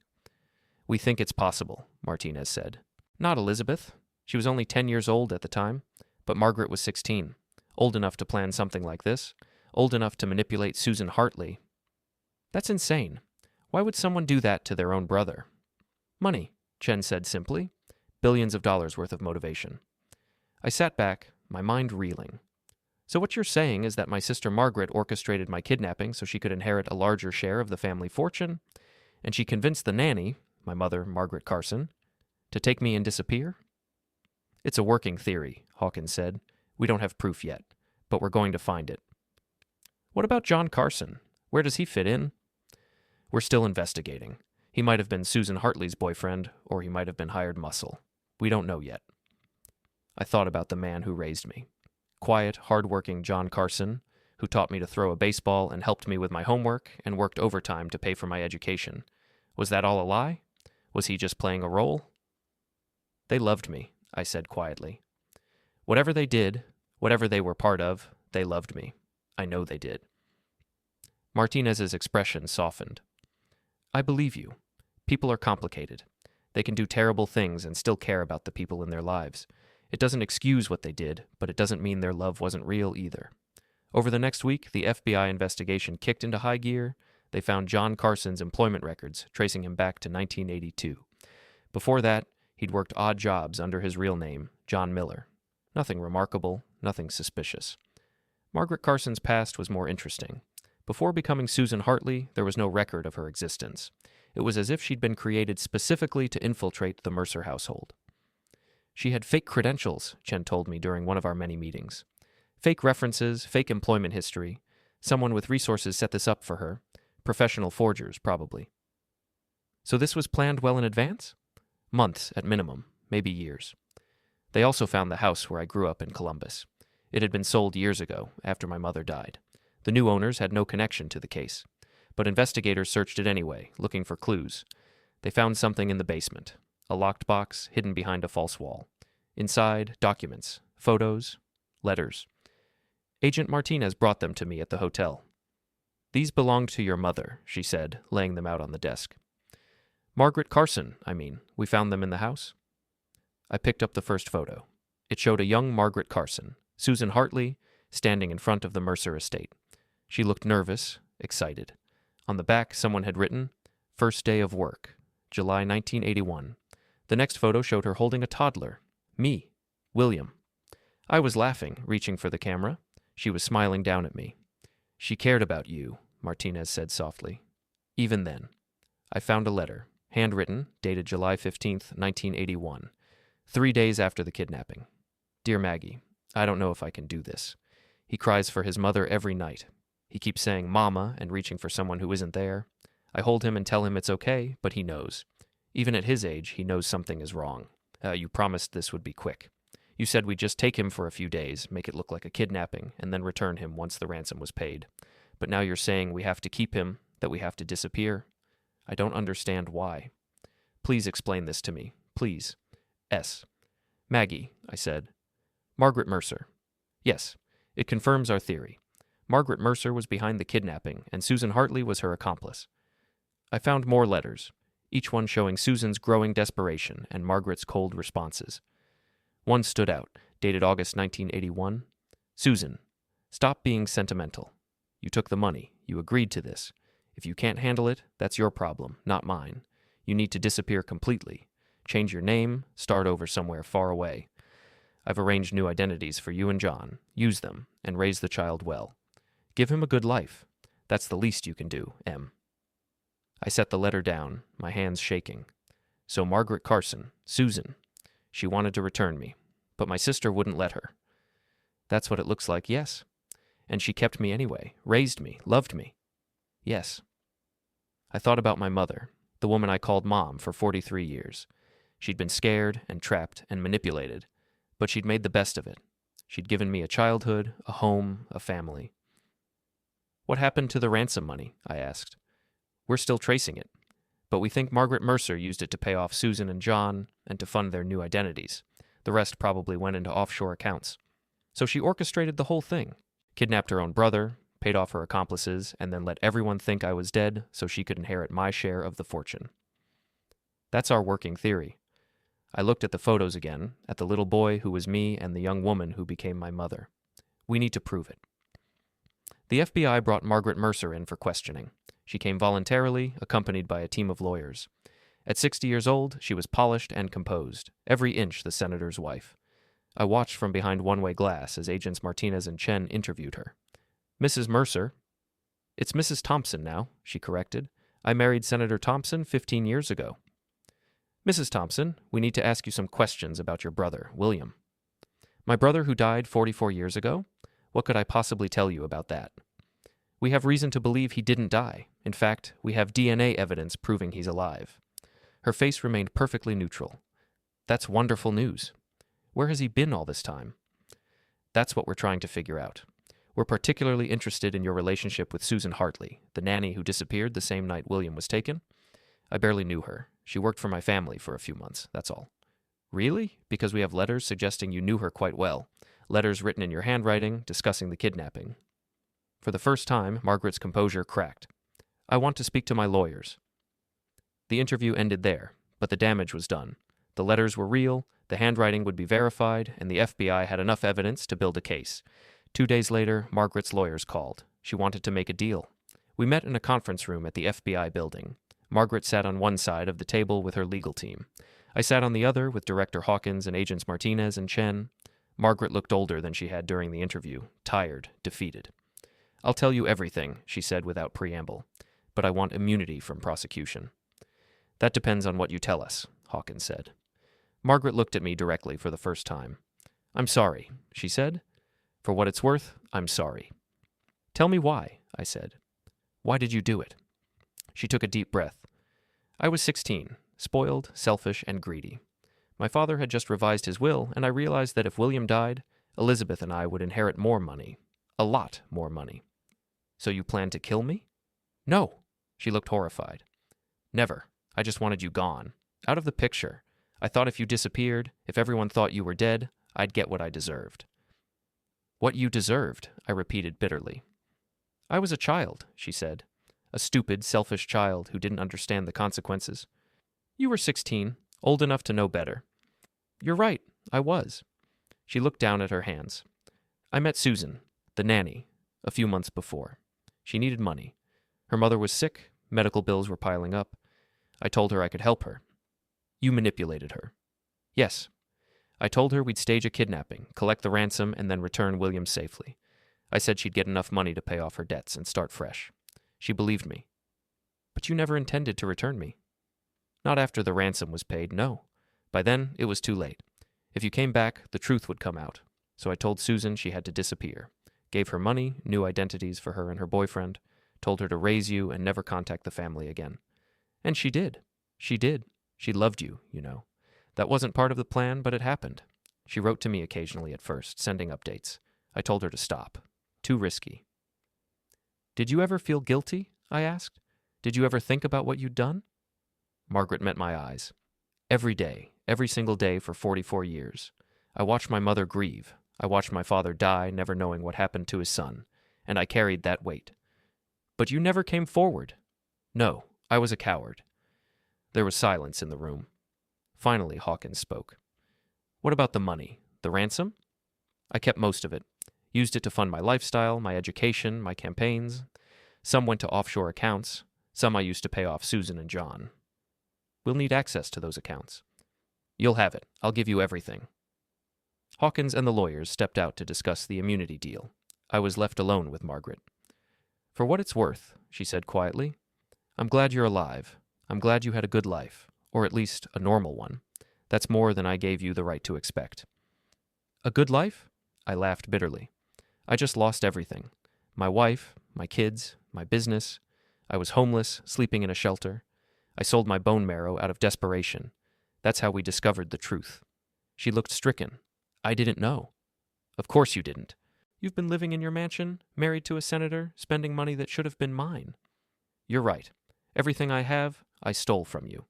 We think it's possible, Martinez said. Not Elizabeth. She was only 10 years old at the time, but Margaret was 16, old enough to plan something like this, old enough to manipulate Susan Hartley. That's insane. Why would someone do that to their own brother? Money, Chen said simply. Billions of dollars worth of motivation. I sat back, my mind reeling. So what you're saying is that my sister Margaret orchestrated my kidnapping so she could inherit a larger share of the family fortune, and she convinced the nanny, my mother, Margaret Carson, to take me and disappear? It's a working theory, Hawkins said. We don't have proof yet, but we're going to find it. What about John Carson? Where does he fit in? We're still investigating. He might have been Susan Hartley's boyfriend, or he might have been hired muscle. We don't know yet. I thought about the man who raised me. Quiet, hard-working John Carson, who taught me to throw a baseball and helped me with my homework and worked overtime to pay for my education. Was that all a lie? Was he just playing a role? They loved me, I said quietly. Whatever they did, whatever they were part of, they loved me. I know they did. Martinez's expression softened. I believe you. People are complicated. They can do terrible things and still care about the people in their lives. It doesn't excuse what they did, but it doesn't mean their love wasn't real either. Over the next week, the FBI investigation kicked into high gear. They found John Carson's employment records, tracing him back to 1982. Before that, he'd worked odd jobs under his real name, John Miller. Nothing remarkable, nothing suspicious. Margaret Carson's past was more interesting. Before becoming Susan Hartley, there was no record of her existence. It was as if she'd been created specifically to infiltrate the Mercer household. She had fake credentials, Chen told me during one of our many meetings. Fake references, fake employment history. Someone with resources set this up for her. Professional forgers, probably. So this was planned well in advance? Months at minimum, maybe years. They also found the house where I grew up in Columbus. It had been sold years ago, after my mother died. The new owners had no connection to the case. But investigators searched it anyway, looking for clues. They found something in the basement. A locked box hidden behind a false wall. Inside, documents, photos, letters. Agent Martinez brought them to me at the hotel. These belonged to your mother, she said, laying them out on the desk. Margaret Carson, we found them in the house. I picked up the first photo. It showed a young Margaret Carson, Susan Hartley, standing in front of the Mercer estate. She looked nervous, excited. On the back, someone had written, First day of work, July 1981. The next photo showed her holding a toddler. Me, William. I was laughing, reaching for the camera. She was smiling down at me. She cared about you, Martinez said softly. Even then. I found a letter, handwritten, dated July 15th, 1981, 3 days after the kidnapping. Dear Maggie, I don't know if I can do this. He cries for his mother every night. He keeps saying mama and reaching for someone who isn't there. I hold him and tell him it's okay, but he knows. Even at his age, he knows something is wrong. You promised this would be quick. You said we'd just take him for a few days, make it look like a kidnapping, and then return him once the ransom was paid. But now you're saying we have to keep him, that we have to disappear. I don't understand why. Please explain this to me. Please. S. Maggie, I said. Margaret Mercer. Yes, it confirms our theory. Margaret Mercer was behind the kidnapping, and Susan Hartley was her accomplice. I found more letters, each one showing Susan's growing desperation and Margaret's cold responses. One stood out, dated August 1981. Susan, stop being sentimental. You took the money. You agreed to this. If you can't handle it, that's your problem, not mine. You need to disappear completely. Change your name, start over somewhere far away. I've arranged new identities for you and John. Use them, and raise the child well. Give him a good life. That's the least you can do, M. I set the letter down, my hands shaking. So Margaret Carson, Susan, she wanted to return me, but my sister wouldn't let her. That's what it looks like, yes. And she kept me anyway, raised me, loved me. Yes. I thought about my mother, the woman I called Mom for 43 years. She'd been scared and trapped and manipulated, but she'd made the best of it. She'd given me a childhood, a home, a family. What happened to the ransom money? I asked. We're still tracing it, but we think Margaret Mercer used it to pay off Susan and John and to fund their new identities. The rest probably went into offshore accounts. So she orchestrated the whole thing, kidnapped her own brother, paid off her accomplices, and then let everyone think I was dead so she could inherit my share of the fortune. That's our working theory. I looked at the photos again, at the little boy who was me and the young woman who became my mother. We need to prove it. The FBI brought Margaret Mercer in for questioning. She came voluntarily, accompanied by a team of lawyers. At 60 years old, she was polished and composed, every inch the senator's wife. I watched from behind one-way glass as Agents Martinez and Chen interviewed her. Mrs. Mercer. It's Mrs. Thompson now, she corrected. I married Senator Thompson 15 years ago. Mrs. Thompson, we need to ask you some questions about your brother, William. My brother who died 44 years ago? What could I possibly tell you about that? We have reason to believe he didn't die. In fact, we have DNA evidence proving he's alive. Her face remained perfectly neutral. That's wonderful news. Where has he been all this time? That's what we're trying to figure out. We're particularly interested in your relationship with Susan Hartley, the nanny who disappeared the same night William was taken. I barely knew her. She worked for my family for a few months, that's all. Really? Because we have letters suggesting you knew her quite well. Letters written in your handwriting discussing the kidnapping. For the first time, Margaret's composure cracked. I want to speak to my lawyers. The interview ended there, but the damage was done. The letters were real, the handwriting would be verified, and the FBI had enough evidence to build a case. 2 days later, Margaret's lawyers called. She wanted to make a deal. We met in a conference room at the FBI building. Margaret sat on one side of the table with her legal team. I sat on the other with Director Hawkins and Agents Martinez and Chen. Margaret looked older than she had during the interview, tired, defeated. I'll tell you everything, she said without preamble, but I want immunity from prosecution. That depends on what you tell us, Hawkins said. Margaret looked at me directly for the first time. I'm sorry, she said. For what it's worth, I'm sorry. Tell me why, I said. Why did you do it? She took a deep breath. I was 16, spoiled, selfish, and greedy. My father had just revised his will, and I realized that if William died, Elizabeth and I would inherit more money. A lot more money. So you planned to kill me? No. She looked horrified. Never. I just wanted you gone. Out of the picture. I thought if you disappeared, if everyone thought you were dead, I'd get what I deserved. What you deserved, I repeated bitterly. I was a child, she said. A stupid, selfish child who didn't understand the consequences. You were 16, old enough to know better. You're right, I was. She looked down at her hands. I met Susan, the nanny, a few months before. She needed money. Her mother was sick, medical bills were piling up. I told her I could help her. You manipulated her. Yes. I told her we'd stage a kidnapping, collect the ransom, and then return William safely. I said she'd get enough money to pay off her debts and start fresh. She believed me. But you never intended to return me. Not after the ransom was paid, no. By then, it was too late. If you came back, the truth would come out. So I told Susan she had to disappear. Gave her money, new identities for her and her boyfriend, told her to raise you and never contact the family again. And she did. She did. She loved you, you know. That wasn't part of the plan, but it happened. She wrote to me occasionally at first, sending updates. I told her to stop. Too risky. Did you ever feel guilty? I asked. Did you ever think about what you'd done? Margaret met my eyes. Every day, every single day for 44 years. I watched my mother grieve. I watched my father die, never knowing what happened to his son, and I carried that weight. But you never came forward. No, I was a coward. There was silence in the room. Finally, Hawkins spoke. What about the money? The ransom? I kept most of it. Used it to fund my lifestyle, my education, my campaigns. Some went to offshore accounts. Some I used to pay off Susan and John. We'll need access to those accounts. You'll have it. I'll give you everything. Hawkins and the lawyers stepped out to discuss the immunity deal. I was left alone with Margaret. For what it's worth, she said quietly, I'm glad you're alive. I'm glad you had a good life, or at least a normal one. That's more than I gave you the right to expect. A good life? I laughed bitterly. I just lost everything. My wife, my kids, my business. I was homeless, sleeping in a shelter. I sold my bone marrow out of desperation. That's how we discovered the truth. She looked stricken. I didn't know. Of course you didn't. You've been living in your mansion, married to a senator, spending money that should have been mine. You're right. Everything I have, I stole from you.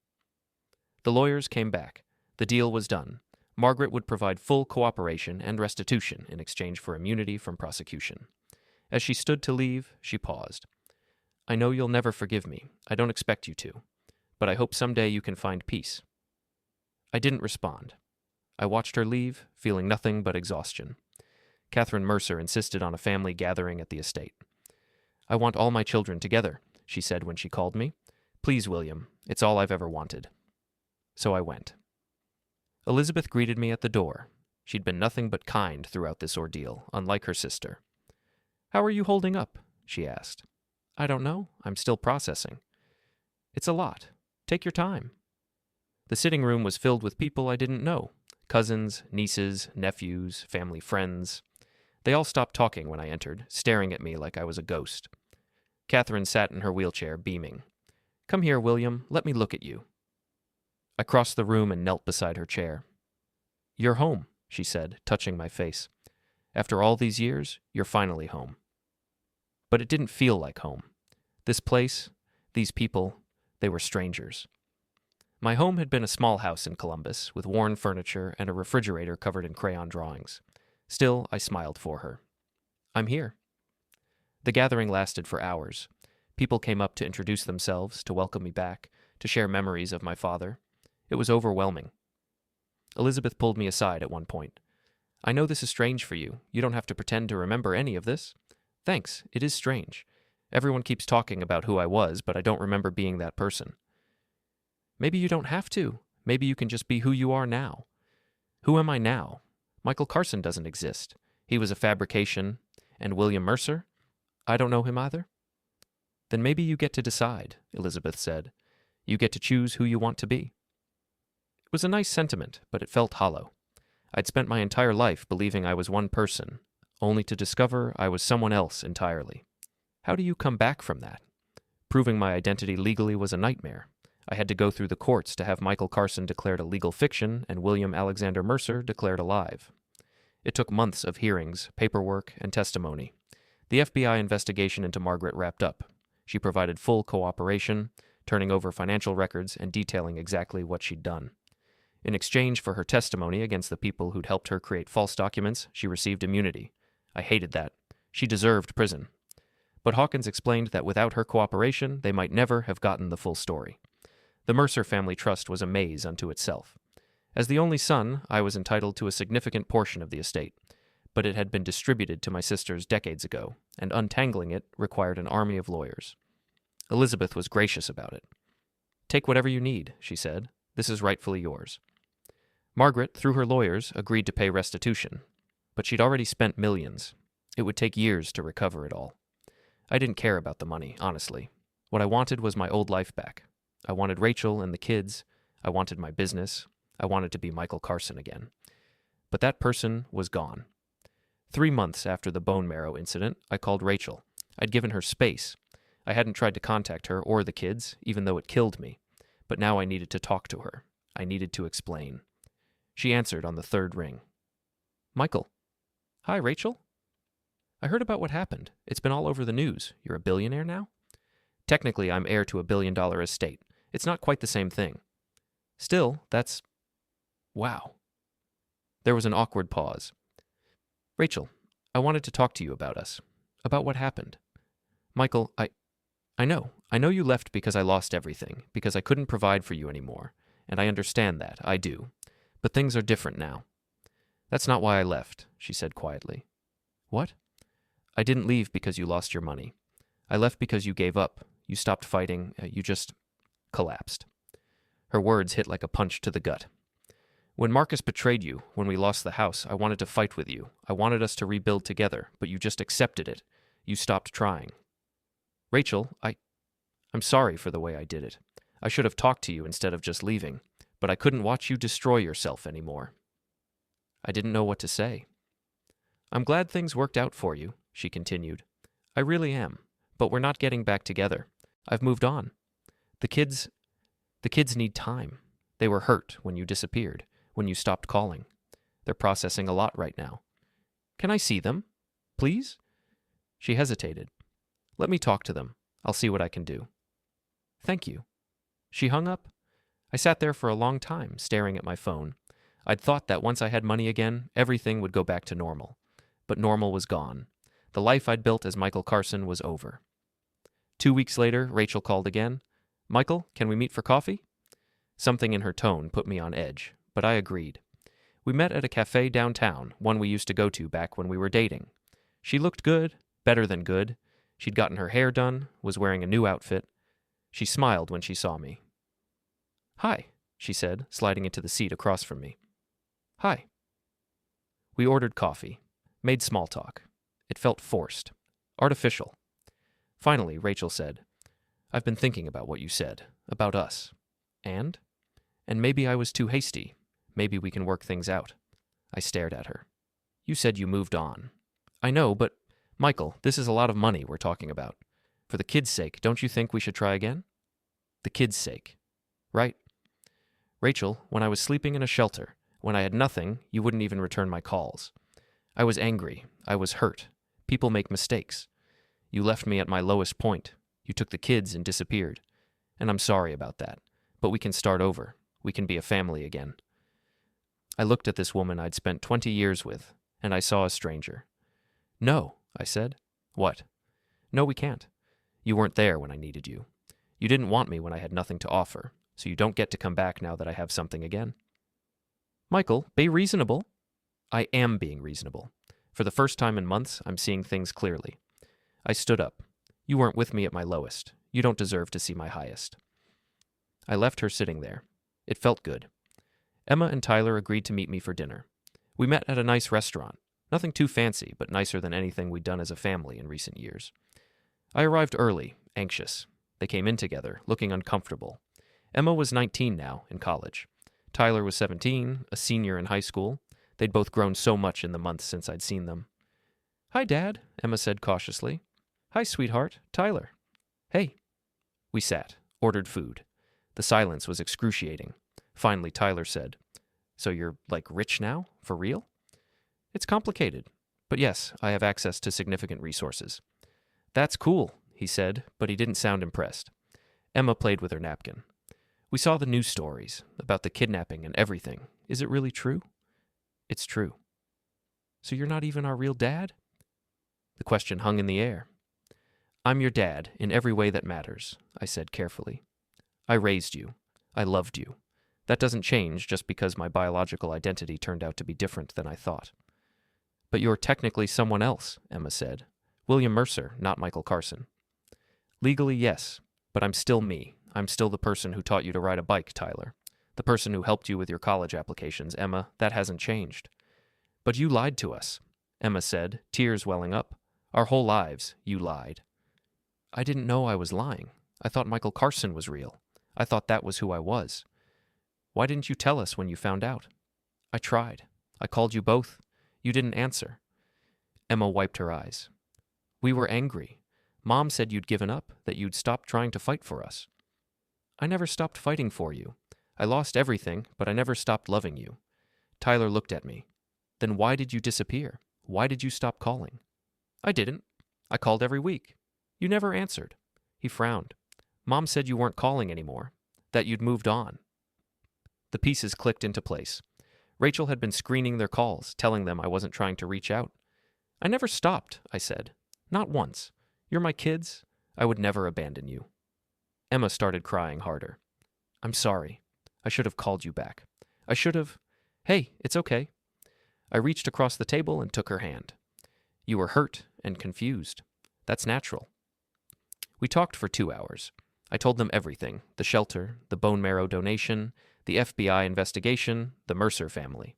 The lawyers came back. The deal was done. Margaret would provide full cooperation and restitution in exchange for immunity from prosecution. As she stood to leave, she paused. I know you'll never forgive me. I don't expect you to. But I hope someday you can find peace. I didn't respond. I watched her leave, feeling nothing but exhaustion. Catherine Mercer insisted on a family gathering at the estate. I want all my children together, she said when she called me. Please, William, it's all I've ever wanted. So I went. Elizabeth greeted me at the door. She'd been nothing but kind throughout this ordeal, unlike her sister. How are you holding up? She asked. I don't know. I'm still processing. It's a lot. Take your time. The sitting room was filled with people I didn't know. Cousins, nieces, nephews, family friends. They all stopped talking when I entered, staring at me like I was a ghost. Catherine sat in her wheelchair, beaming. Come here, William. Let me look at you. I crossed the room and knelt beside her chair. You're home, she said, touching my face. After all these years, you're finally home. But it didn't feel like home. This place, these people, they were strangers. My home had been a small house in Columbus, with worn furniture and a refrigerator covered in crayon drawings. Still, I smiled for her. "I'm here." The gathering lasted for hours. People came up to introduce themselves, to welcome me back, to share memories of my father. It was overwhelming. Elizabeth pulled me aside at one point. "I know this is strange for you. You don't have to pretend to remember any of this." "Thanks, it is strange. Everyone keeps talking about who I was, but I don't remember being that person." "Maybe you don't have to. Maybe you can just be who you are now." "Who am I now? Michael Carson doesn't exist. He was a fabrication. And William Mercer? I don't know him either." "Then maybe you get to decide," Elizabeth said. "You get to choose who you want to be." It was a nice sentiment, but it felt hollow. I'd spent my entire life believing I was one person, only to discover I was someone else entirely. How do you come back from that? Proving my identity legally was a nightmare. I had to go through the courts to have Michael Carson declared a legal fiction and William Alexander Mercer declared alive. It took months of hearings, paperwork, and testimony. The FBI investigation into Margaret wrapped up. She provided full cooperation, turning over financial records and detailing exactly what she'd done. In exchange for her testimony against the people who'd helped her create false documents, she received immunity. I hated that. She deserved prison. But Hawkins explained that without her cooperation, they might never have gotten the full story. The Mercer family trust was a maze unto itself. As the only son, I was entitled to a significant portion of the estate, but it had been distributed to my sisters decades ago, and untangling it required an army of lawyers. Elizabeth was gracious about it. "Take whatever you need," she said. "This is rightfully yours." Margaret, through her lawyers, agreed to pay restitution, but she'd already spent millions. It would take years to recover it all. I didn't care about the money, honestly. What I wanted was my old life back. I wanted Rachel and the kids. I wanted my business. I wanted to be Michael Carson again. But that person was gone. 3 months after the bone marrow incident, I called Rachel. I'd given her space. I hadn't tried to contact her or the kids, even though it killed me. But now I needed to talk to her. I needed to explain. She answered on the 3rd ring. "Michael." "Hi, Rachel." "I heard about what happened. It's been all over the news. You're a billionaire now?" "Technically, I'm heir to a $1 billion estate. It's not quite the same thing." "Still, that's... wow." There was an awkward pause. "Rachel, I wanted to talk to you about us. About what happened." "Michael, I know you left because I lost everything, because I couldn't provide for you anymore, and I understand that, I do. But things are different now." "That's not why I left," she said quietly. "What?" "I didn't leave because you lost your money. I left because you gave up. You stopped fighting. You just collapsed." Her words hit like a punch to the gut. "When Marcus betrayed you, when we lost the house, I wanted to fight with you. I wanted us to rebuild together, but you just accepted it. You stopped trying." "Rachel, I'm sorry for the way I did it. I should have talked to you instead of just leaving, but I couldn't watch you destroy yourself anymore." I didn't know what to say. "I'm glad things worked out for you," she continued. "I really am, but we're not getting back together. I've moved on. The kids need time. They were hurt when you disappeared, when you stopped calling. They're processing a lot right now. Can I see them? Please?" She hesitated. "Let me talk to them. I'll see what I can do." "Thank you." She hung up. I sat there for a long time, staring at my phone. I'd thought that once I had money again, everything would go back to normal. But normal was gone. The life I'd built as Michael Carson was over. 2 weeks later, Rachel called again. "Michael, can we meet for coffee?" Something in her tone put me on edge, but I agreed. We met at a cafe downtown, one we used to go to back when we were dating. She looked good, better than good. She'd gotten her hair done, was wearing a new outfit. She smiled when she saw me. "Hi," she said, sliding into the seat across from me. "Hi." We ordered coffee, made small talk. It felt forced, artificial. Finally, Rachel said, "I've been thinking about what you said, about us. And maybe I was too hasty. Maybe we can work things out." I stared at her. "You said you moved on." "I know, but, Michael, this is a lot of money we're talking about. For the kids' sake, don't you think we should try again?" "The kids' sake." "Right. Rachel, when I was sleeping in a shelter, when I had nothing, you wouldn't even return my calls. I was angry. I was hurt. People make mistakes. You left me at my lowest point. You took the kids and disappeared. And I'm sorry about that. But we can start over. We can be a family again. I looked at this woman I'd spent 20 years with, and I saw a stranger. No, I said. What? No, we can't. You weren't there when I needed you. You didn't want me when I had nothing to offer, so you don't get to come back now that I have something again. Michael, be reasonable. I am being reasonable. For the first time in months, I'm seeing things clearly. I stood up. You weren't with me at my lowest. You don't deserve to see my highest. I left her sitting there. It felt good. Emma and Tyler agreed to meet me for dinner. We met at a nice restaurant. Nothing too fancy, but nicer than anything we'd done as a family in recent years. I arrived early, anxious. They came in together, looking uncomfortable. Emma was 19 now, in college. Tyler was 17, a senior in high school. They'd both grown so much in the months since I'd seen them. Hi, Dad, Emma said cautiously. Hi, sweetheart, Tyler. Hey. We sat, ordered food. The silence was excruciating. Finally, Tyler said, So you're, rich now? For real? It's complicated. But yes, I have access to significant resources. That's cool, he said, but he didn't sound impressed. Emma played with her napkin. We saw the news stories about the kidnapping and everything. Is it really true? It's true. So you're not even our real dad? The question hung in the air. I'm your dad in every way that matters, I said carefully. I raised you. I loved you. That doesn't change just because my biological identity turned out to be different than I thought. But you're technically someone else, Emma said. William Mercer, not Michael Carson. Legally, yes, but I'm still me. I'm still the person who taught you to ride a bike, Tyler. The person who helped you with your college applications, Emma. That hasn't changed. But you lied to us, Emma said, tears welling up. Our whole lives, you lied. I didn't know I was lying. I thought Michael Carson was real. I thought that was who I was. Why didn't you tell us when you found out? I tried. I called you both. You didn't answer. Emma wiped her eyes. We were angry. Mom said you'd given up, that you'd stopped trying to fight for us. I never stopped fighting for you. I lost everything, but I never stopped loving you. Tyler looked at me. Then why did you disappear? Why did you stop calling? I didn't. I called every week. You never answered. He frowned. Mom said you weren't calling anymore, that you'd moved on. The pieces clicked into place. Rachel had been screening their calls, telling them I wasn't trying to reach out. I never stopped, I said. Not once. You're my kids. I would never abandon you. Emma started crying harder. I'm sorry. I should have called you back. I should have... Hey, it's okay. I reached across the table and took her hand. You were hurt and confused. That's natural. We talked for 2 hours. I told them everything, the shelter, the bone marrow donation, the FBI investigation, the Mercer family.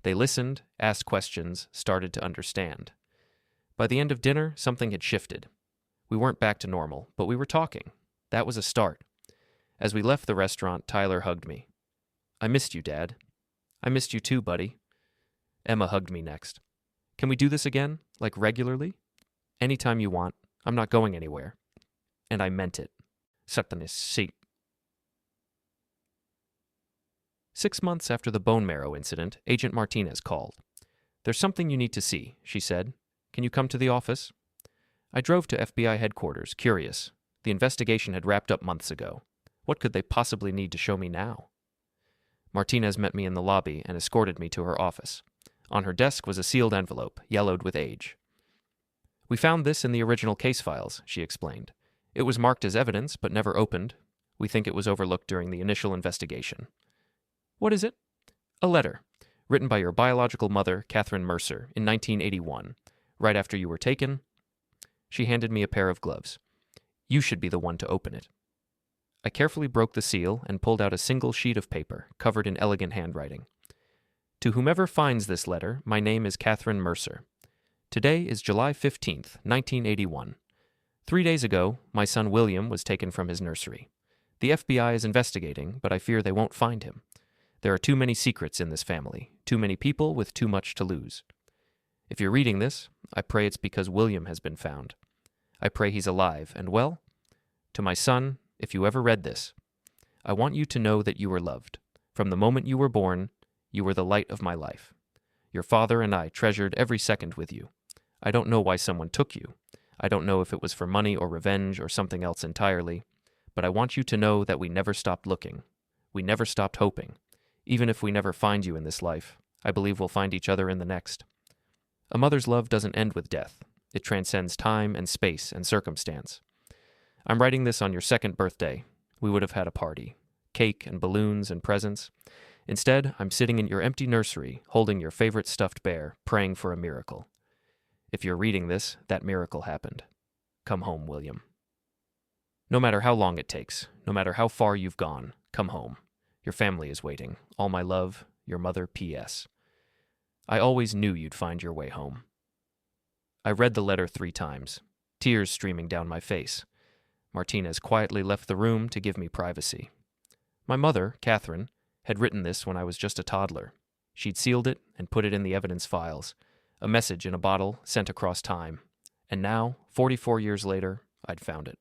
They listened, asked questions, started to understand. By the end of dinner, something had shifted. We weren't back to normal, but we were talking. That was a start. As we left the restaurant, Tyler hugged me. I missed you, Dad. I missed you too, buddy. Emma hugged me next. Can we do this again, regularly? Anytime you want. I'm not going anywhere. And I meant it. Satanis seat. 6 months after the bone marrow incident, Agent Martinez called. There's something you need to see, she said. Can you come to the office? I drove to FBI headquarters, curious. The investigation had wrapped up months ago. What could they possibly need to show me now? Martinez met me in the lobby and escorted me to her office. On her desk was a sealed envelope, yellowed with age. We found this in the original case files, she explained. It was marked as evidence, but never opened. We think it was overlooked during the initial investigation. What is it? A letter, written by your biological mother, Catherine Mercer, in 1981, right after you were taken. She handed me a pair of gloves. You should be the one to open it. I carefully broke the seal and pulled out a single sheet of paper, covered in elegant handwriting. To whomever finds this letter, my name is Catherine Mercer. Today is July 15th, 1981. 3 days ago, my son William was taken from his nursery. The FBI is investigating, but I fear they won't find him. There are too many secrets in this family, too many people with too much to lose. If you're reading this, I pray it's because William has been found. I pray he's alive and well. To my son, if you ever read this, I want you to know that you were loved. From the moment you were born, you were the light of my life. Your father and I treasured every second with you. I don't know why someone took you. I don't know if it was for money or revenge or something else entirely, but I want you to know that we never stopped looking. We never stopped hoping. Even if we never find you in this life, I believe we'll find each other in the next. A mother's love doesn't end with death. It transcends time and space and circumstance. I'm writing this on your 2nd birthday. We would have had a party. Cake and balloons and presents. Instead, I'm sitting in your empty nursery, holding your favorite stuffed bear, praying for a miracle. If you're reading this, that miracle happened. Come home, William. No matter how long it takes, no matter how far you've gone, come home. Your family is waiting. All my love, your mother, P.S. I always knew you'd find your way home. I read the letter 3 times, tears streaming down my face. Martinez quietly left the room to give me privacy. My mother, Catherine, had written this when I was just a toddler. She'd sealed it and put it in the evidence files, a message in a bottle sent across time. And now, 44 years later, I'd found it.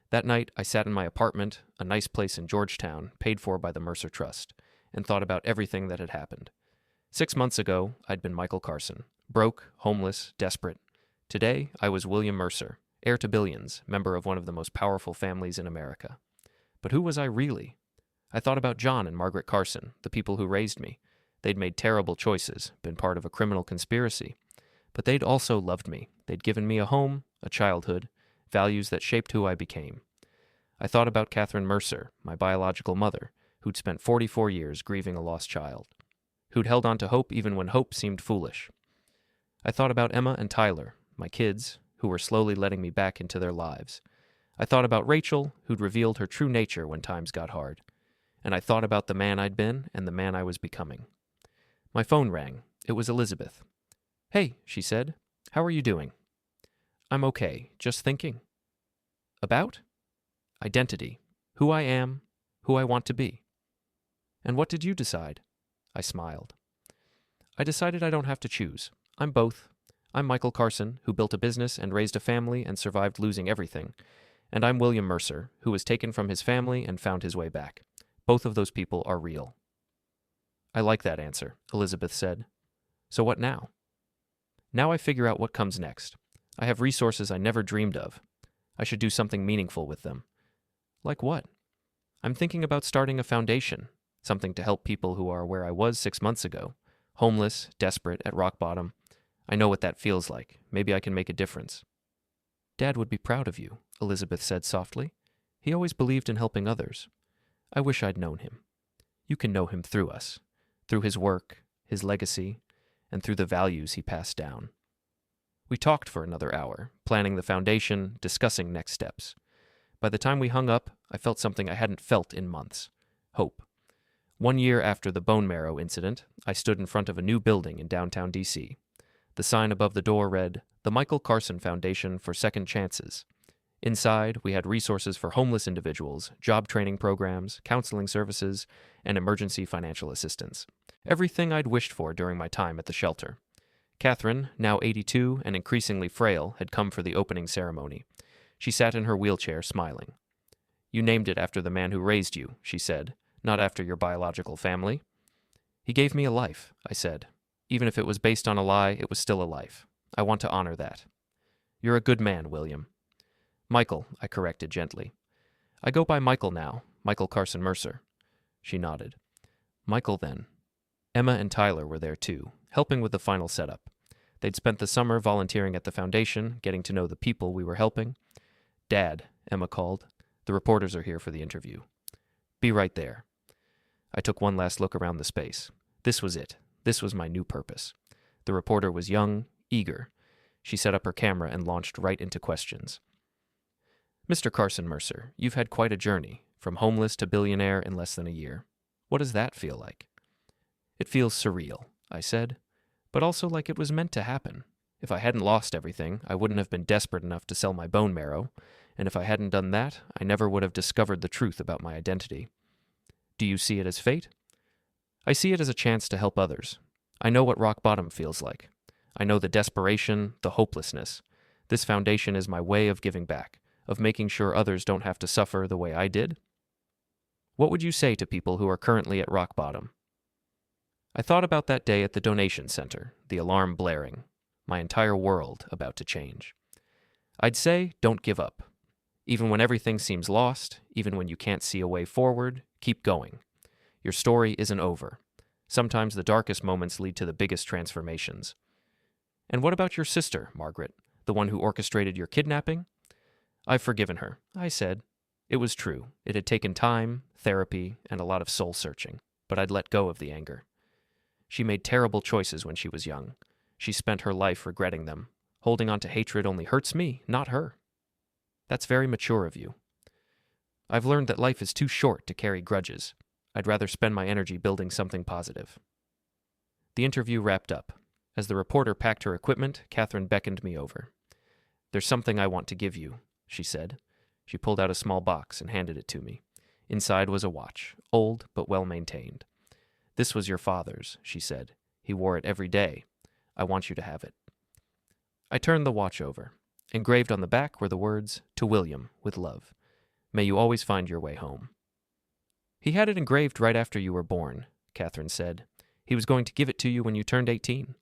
That night, I sat in my apartment, a nice place in Georgetown, paid for by the Mercer Trust, and thought about everything that had happened. 6 months ago, I'd been Michael Carson, broke, homeless, desperate. Today, I was William Mercer, heir to billions, member of one of the most powerful families in America. But who was I really? I thought about John and Margaret Carson, the people who raised me. They'd made terrible choices, been part of a criminal conspiracy. But they'd also loved me. They'd given me a home, a childhood, values that shaped who I became. I thought about Catherine Mercer, my biological mother, who'd spent 44 years grieving a lost child, who'd held on to hope even when hope seemed foolish. I thought about Emma and Tyler, my kids, who were slowly letting me back into their lives. I thought about Rachel, who'd revealed her true nature when times got hard. And I thought about the man I'd been and the man I was becoming. My phone rang. It was Elizabeth. "Hey," she said. "How are you doing?" "I'm okay, just thinking." "About?" "Identity. Who I am, who I want to be." "And what did you decide?" I smiled. "I decided I don't have to choose. I'm both. I'm Michael Carson, who built a business and raised a family and survived losing everything. And I'm William Mercer, who was taken from his family and found his way back. Both of those people are real." "I like that answer," Elizabeth said. "So what now?" "Now I figure out what comes next. I have resources I never dreamed of. I should do something meaningful with them." "Like what?" "I'm thinking about starting a foundation, something to help people who are where I was 6 months ago, homeless, desperate, at rock bottom. I know what that feels like. Maybe I can make a difference." "Dad would be proud of you," Elizabeth said softly. "He always believed in helping others. I wish I'd known him. You can know him through us, through his work, his legacy, and through the values he passed down." We talked for another hour, planning the foundation, discussing next steps. By the time we hung up, I felt something I hadn't felt in months: hope. 1 year after the bone marrow incident, I stood in front of a new building in downtown D.C. The sign above the door read, "The Michael Carson Foundation for Second Chances." Inside, we had resources for homeless individuals, job training programs, counseling services, and emergency financial assistance. Everything I'd wished for during my time at the shelter. Catherine, now 82 and increasingly frail, had come for the opening ceremony. She sat in her wheelchair, smiling. "You named it after the man who raised you," she said, "not after your biological family." "He gave me a life," I said. "Even if it was based on a lie, it was still a life. I want to honor that." "You're a good man, William." "Michael," I corrected gently. "I go by Michael now, Michael Carson Mercer." She nodded. "Michael, then." Emma and Tyler were there too, helping with the final setup. They'd spent the summer volunteering at the foundation, getting to know the people we were helping. "Dad," Emma called. "The reporters are here for the interview." "Be right there." I took one last look around the space. This was it. This was my new purpose. The reporter was young, eager. She set up her camera and launched right into questions. "Mr. Carson Mercer, you've had quite a journey, from homeless to billionaire in less than a year. What does that feel like?" "It feels surreal," I said, "but also like it was meant to happen. If I hadn't lost everything, I wouldn't have been desperate enough to sell my bone marrow, and if I hadn't done that, I never would have discovered the truth about my identity." "Do you see it as fate?" "I see it as a chance to help others. I know what rock bottom feels like. I know the desperation, the hopelessness. This foundation is my way of giving back, of making sure others don't have to suffer the way I did." "What would you say to people who are currently at rock bottom?" I thought about that day at the donation center, the alarm blaring, my entire world about to change. I'd say, don't give up. Even when everything seems lost, even when you can't see a way forward, keep going. Your story isn't over. Sometimes the darkest moments lead to the biggest transformations. And what about your sister, Margaret, the one who orchestrated your kidnapping? I've forgiven her, I said. It was true. It had taken time, therapy, and a lot of soul-searching, but I'd let go of the anger. She made terrible choices when she was young. She spent her life regretting them. Holding on to hatred only hurts me, not her. That's very mature of you. I've learned that life is too short to carry grudges. I'd rather spend my energy building something positive. The interview wrapped up. As the reporter packed her equipment, Catherine beckoned me over. There's something I want to give you, she said. She pulled out a small box and handed it to me. Inside was a watch, old but well-maintained. This was your father's, she said. He wore it every day. I want you to have it. I turned the watch over. Engraved on the back were the words, "To William, with love. May you always find your way home." He had it engraved right after you were born, Catherine said. He was going to give it to you when you turned 18.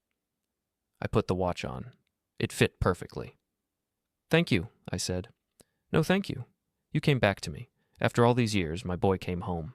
I put the watch on. It fit perfectly. Thank you, I said. No, thank you. You came back to me. After all these years, my boy came home.